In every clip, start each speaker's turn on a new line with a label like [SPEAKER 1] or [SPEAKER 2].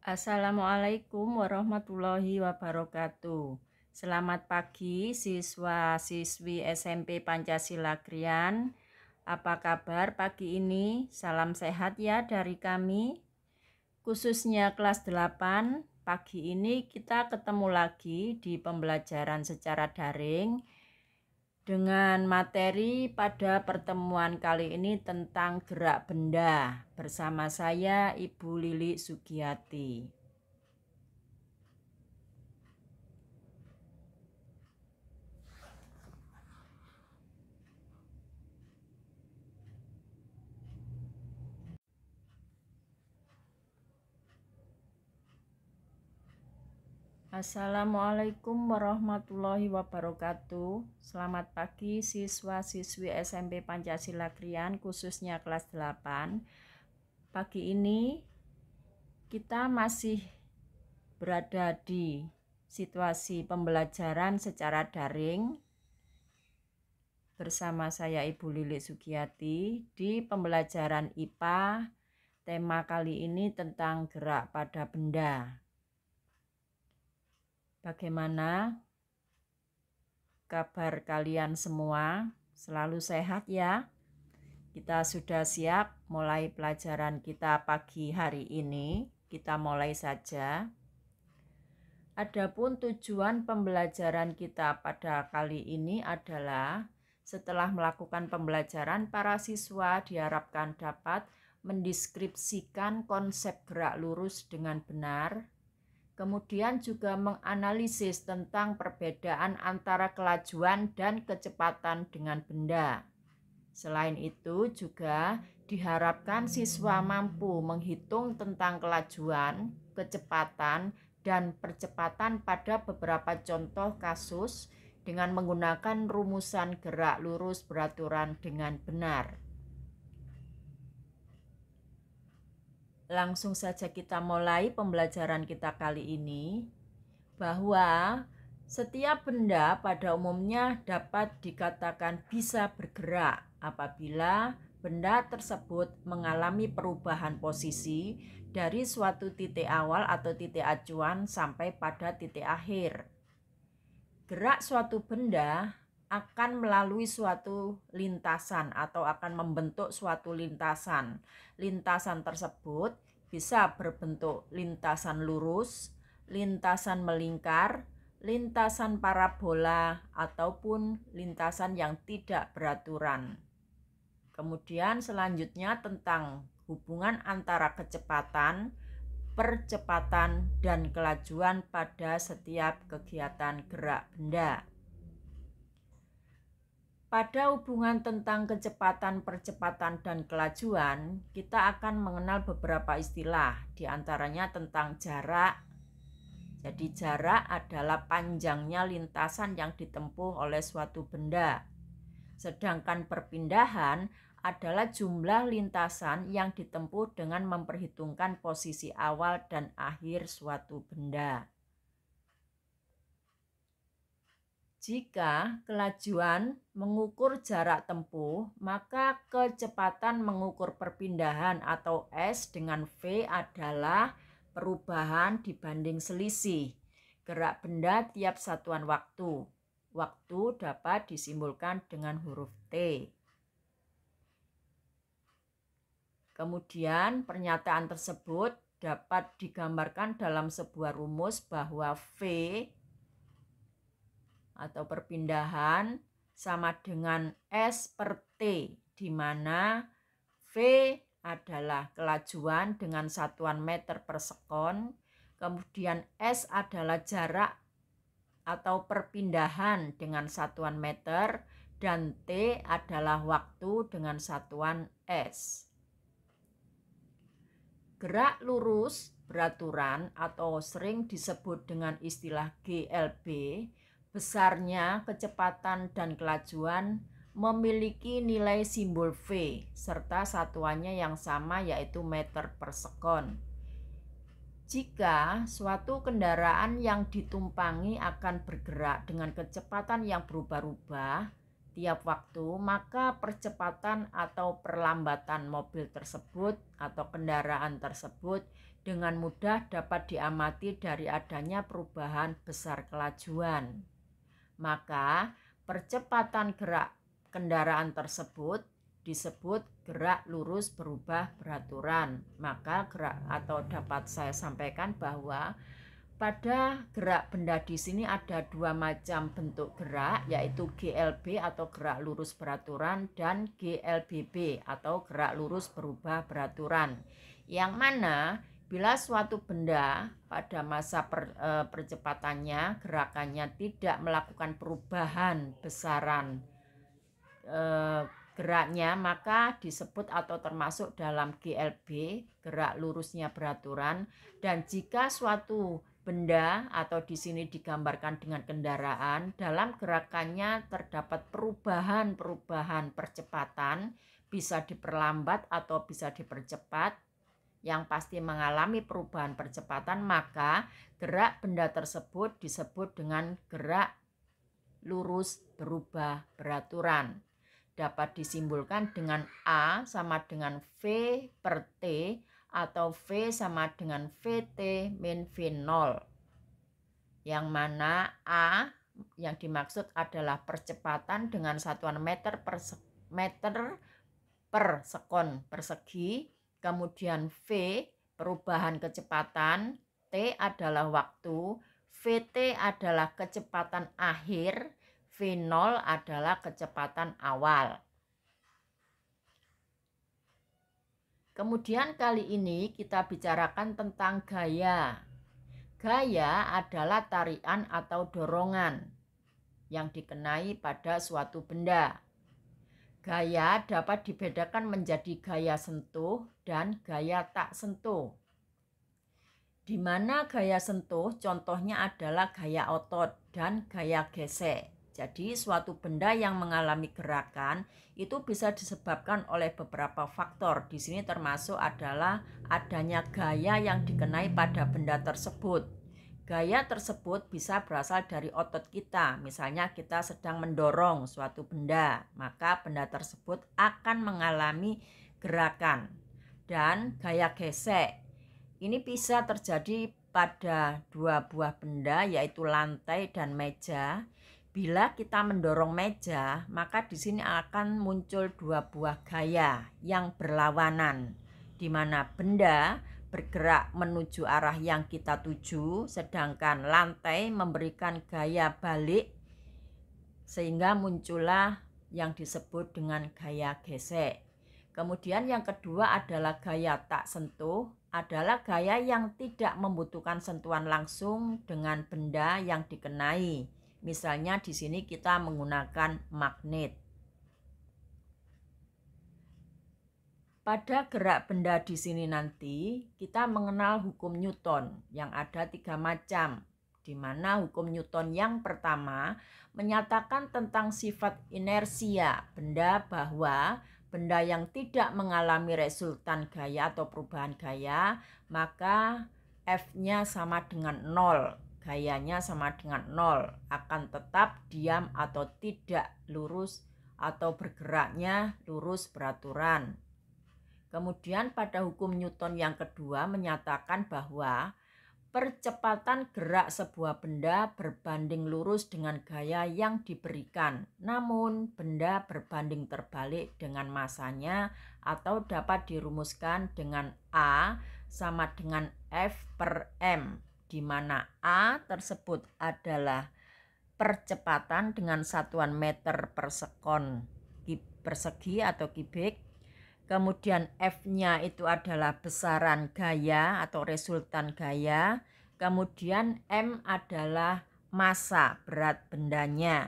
[SPEAKER 1] Assalamualaikum warahmatullahi wabarakatuh. Selamat pagi siswa-siswi SMP Pancasila Krian. Apa kabar pagi ini? Salam sehat ya dari kami. Khususnya kelas 8, pagi ini kita ketemu lagi di pembelajaran secara daring dengan materi pada pertemuan kali ini tentang gerak benda bersama saya Ibu Lili Sugiyati. Assalamualaikum warahmatullahi wabarakatuh. Selamat pagi siswa-siswi SMP Pancasila Krian khususnya kelas 8. Pagi ini kita masih berada di situasi pembelajaran secara daring bersama saya Ibu Lili Sugiyati di pembelajaran IPA. Tema kali ini tentang gerak pada benda. Bagaimana kabar kalian semua? Selalu sehat ya? Kita sudah siap mulai pelajaran kita pagi hari ini. Kita mulai saja. Adapun tujuan pembelajaran kita pada kali ini adalah setelah melakukan pembelajaran, para siswa diharapkan dapat mendeskripsikan konsep gerak lurus dengan benar. Kemudian juga menganalisis tentang perbedaan antara kelajuan dan kecepatan dengan benda. Selain itu juga diharapkan siswa mampu menghitung tentang kelajuan, kecepatan, dan percepatan pada beberapa contoh kasus dengan menggunakan rumusan gerak lurus beraturan dengan benar. Langsung saja kita mulai pembelajaran kita kali ini, bahwa setiap benda pada umumnya dapat dikatakan bisa bergerak apabila benda tersebut mengalami perubahan posisi dari suatu titik awal atau titik acuan sampai pada titik akhir. Gerak suatu benda akan melalui suatu lintasan atau akan membentuk suatu lintasan. Lintasan tersebut bisa berbentuk lintasan lurus, lintasan melingkar, lintasan parabola, ataupun lintasan yang tidak beraturan. Kemudian selanjutnya tentang hubungan antara kecepatan, percepatan, dan kelajuan pada setiap kegiatan gerak benda. Pada hubungan tentang kecepatan, percepatan, dan kelajuan, kita akan mengenal beberapa istilah, diantaranya tentang jarak. Jadi jarak adalah panjangnya lintasan yang ditempuh oleh suatu benda. Sedangkan perpindahan adalah jumlah lintasan yang ditempuh dengan memperhitungkan posisi awal dan akhir suatu benda. Jika kelajuan mengukur jarak tempuh, maka kecepatan mengukur perpindahan atau S dengan V adalah perubahan dibanding selisih gerak benda tiap satuan waktu. Waktu dapat disimbolkan dengan huruf T. Kemudian pernyataan tersebut dapat digambarkan dalam sebuah rumus bahwa V atau perpindahan sama dengan S per T, di mana V adalah kelajuan dengan satuan meter per sekon, kemudian S adalah jarak atau perpindahan dengan satuan meter, dan T adalah waktu dengan satuan S. Gerak lurus beraturan atau sering disebut dengan istilah GLB, besarnya kecepatan dan kelajuan memiliki nilai simbol V serta satuannya yang sama yaitu meter per sekon. Jika suatu kendaraan yang ditumpangi akan bergerak dengan kecepatan yang berubah-ubah tiap waktu, maka percepatan atau perlambatan mobil tersebut atau kendaraan tersebut dengan mudah dapat diamati dari adanya perubahan besar kelajuan. Maka percepatan gerak kendaraan tersebut disebut gerak lurus berubah beraturan. Maka gerak atau dapat saya sampaikan bahwa pada gerak benda di sini ada dua macam bentuk gerak, yaitu GLB atau gerak lurus beraturan dan GLBB atau gerak lurus berubah beraturan. Yang mana bila suatu benda pada masa percepatannya, gerakannya tidak melakukan perubahan besaran geraknya, maka disebut atau termasuk dalam GLB, gerak lurusnya beraturan. Dan jika suatu benda atau di sini digambarkan dengan kendaraan, dalam gerakannya terdapat perubahan percepatan, bisa diperlambat atau bisa dipercepat, yang pasti mengalami perubahan percepatan, maka gerak benda tersebut disebut dengan gerak lurus berubah beraturan. Dapat disimbolkan dengan A sama dengan V per T atau V sama dengan VT min V0. Yang mana A yang dimaksud adalah percepatan dengan satuan meter per sekon persegi. Kemudian V perubahan kecepatan, T adalah waktu, VT adalah kecepatan akhir, V0 adalah kecepatan awal. Kemudian kali ini kita bicarakan tentang gaya. Gaya adalah tarikan atau dorongan yang dikenai pada suatu benda. Gaya dapat dibedakan menjadi gaya sentuh dan gaya tak sentuh. Di mana gaya sentuh contohnya adalah gaya otot dan gaya gesek. Jadi suatu benda yang mengalami gerakan itu bisa disebabkan oleh beberapa faktor. Di sini termasuk adalah adanya gaya yang dikenai pada benda tersebut. Gaya tersebut bisa berasal dari otot kita. Misalnya kita sedang mendorong suatu benda, maka benda tersebut akan mengalami gerakan. Dan gaya gesek ini bisa terjadi pada dua buah benda, yaitu lantai dan meja. Bila kita mendorong meja, maka di sini akan muncul dua buah gaya yang berlawanan, di mana benda bergerak menuju arah yang kita tuju, sedangkan lantai memberikan gaya balik, sehingga muncullah yang disebut dengan gaya gesek. Kemudian yang kedua adalah gaya tak sentuh, adalah gaya yang tidak membutuhkan sentuhan langsung dengan benda yang dikenai. Misalnya di sini kita menggunakan magnet. Pada gerak benda di sini nanti kita mengenal hukum Newton yang ada 3 macam, di mana hukum Newton yang pertama menyatakan tentang sifat inersia benda, bahwa benda yang tidak mengalami resultan gaya atau perubahan gaya maka F-nya sama dengan 0, gayanya sama dengan 0, akan tetap diam atau tidak lurus atau bergeraknya lurus beraturan. Kemudian pada hukum Newton yang kedua menyatakan bahwa percepatan gerak sebuah benda berbanding lurus dengan gaya yang diberikan, namun benda berbanding terbalik dengan masanya, atau dapat dirumuskan dengan A sama dengan F per M, di mana A tersebut adalah percepatan dengan satuan meter per sekon persegi atau kubik. Kemudian F-nya itu adalah besaran gaya atau resultan gaya. Kemudian M adalah massa berat bendanya.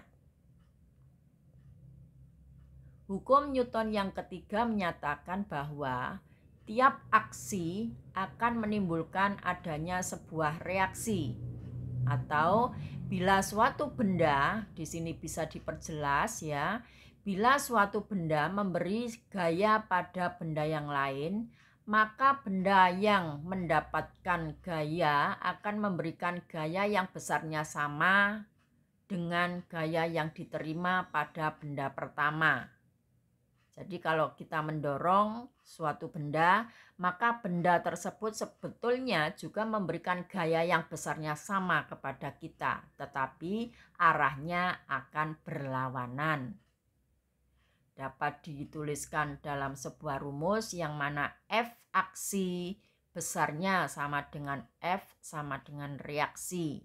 [SPEAKER 1] Hukum Newton yang ketiga menyatakan bahwa tiap aksi akan menimbulkan adanya sebuah reaksi. Atau bila suatu benda, di sini bisa diperjelas ya, bila suatu benda memberi gaya pada benda yang lain, maka benda yang mendapatkan gaya akan memberikan gaya yang besarnya sama dengan gaya yang diterima pada benda pertama. Jadi kalau kita mendorong suatu benda, maka benda tersebut sebetulnya juga memberikan gaya yang besarnya sama kepada kita, tetapi arahnya akan berlawanan. Dapat dituliskan dalam sebuah rumus yang mana F aksi besarnya sama dengan F sama dengan reaksi.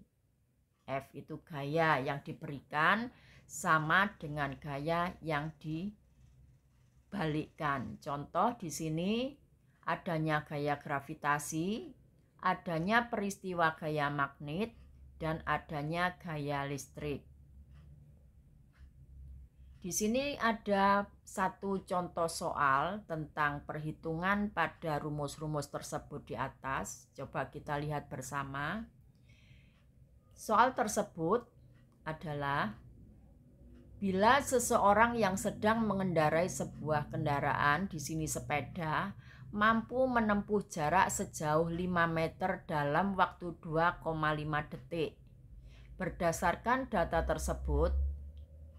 [SPEAKER 1] F itu gaya yang diberikan sama dengan gaya yang dibalikkan. Contoh di sini adanya gaya gravitasi, adanya peristiwa gaya magnet, dan adanya gaya listrik. Di sini ada satu contoh soal tentang perhitungan pada rumus-rumus tersebut di atas. Coba kita lihat bersama. Soal tersebut adalah bila seseorang yang sedang mengendarai sebuah kendaraan, di sini sepeda, mampu menempuh jarak sejauh 5 meter dalam waktu 2,5 detik. Berdasarkan data tersebut,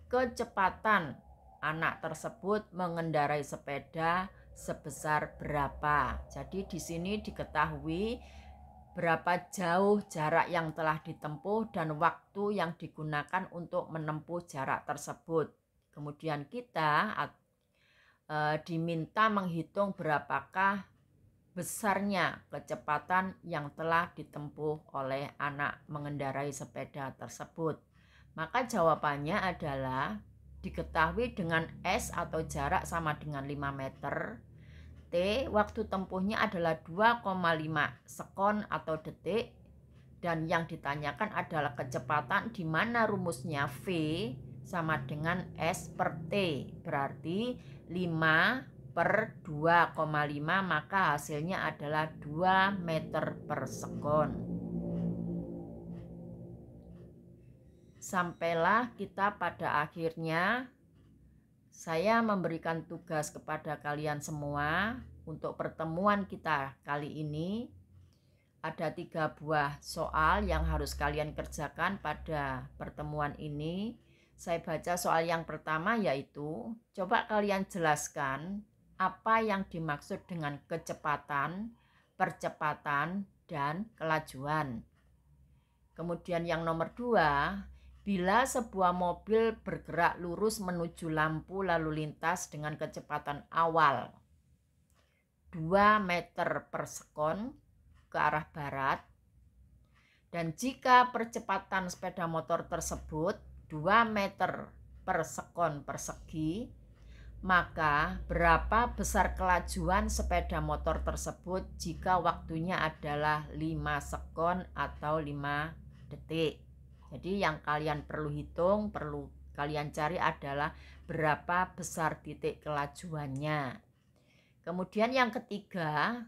[SPEAKER 1] kecepatan anak tersebut mengendarai sepeda sebesar berapa. Jadi di sini diketahui berapa jauh jarak yang telah ditempuh dan waktu yang digunakan untuk menempuh jarak tersebut. Kemudian kita diminta menghitung berapakah besarnya kecepatan yang telah ditempuh oleh anak mengendarai sepeda tersebut. Maka jawabannya adalah diketahui dengan S atau jarak sama dengan 5 meter. T waktu tempuhnya adalah 2,5 sekon atau detik. Dan yang ditanyakan adalah kecepatan, di mana rumusnya V sama dengan S per T. Berarti 5 per 2,5, maka hasilnya adalah 2 meter per sekon. Sampailah kita pada akhirnya. Saya memberikan tugas kepada kalian semua untuk pertemuan kita kali ini. Ada 3 buah soal yang harus kalian kerjakan pada pertemuan ini. Saya baca soal yang pertama, yaitu coba kalian jelaskan apa yang dimaksud dengan kecepatan, percepatan, dan kelajuan. Kemudian yang nomor 2, bila sebuah mobil bergerak lurus menuju lampu lalu lintas dengan kecepatan awal 2 meter per sekon ke arah barat, dan jika percepatan sepeda motor tersebut 2 meter per sekon persegi, maka berapa besar kelajuan sepeda motor tersebut jika waktunya adalah 5 sekon atau 5 detik. Jadi yang kalian perlu hitung, perlu kalian cari adalah berapa besar titik kelajuannya. Kemudian yang ketiga,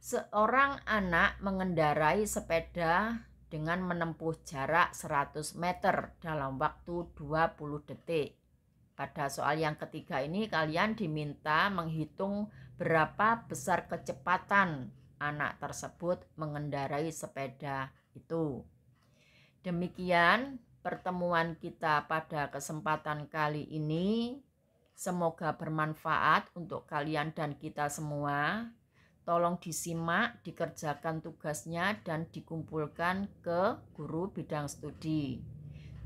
[SPEAKER 1] seorang anak mengendarai sepeda dengan menempuh jarak 100 meter dalam waktu 20 detik. Pada soal yang ketiga ini kalian diminta menghitung berapa besar kecepatan anak tersebut mengendarai sepeda itu. Demikian pertemuan kita pada kesempatan kali ini. Semoga bermanfaat untuk kalian dan kita semua. Tolong disimak, dikerjakan tugasnya, dan dikumpulkan ke guru bidang studi.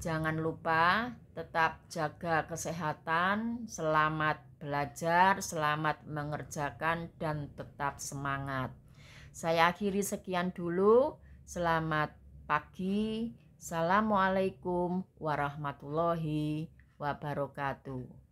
[SPEAKER 1] Jangan lupa tetap jaga kesehatan, selamat belajar, selamat mengerjakan, dan tetap semangat. Saya akhiri sekian dulu. Selamat pagi. Assalamualaikum warahmatullahi wabarakatuh.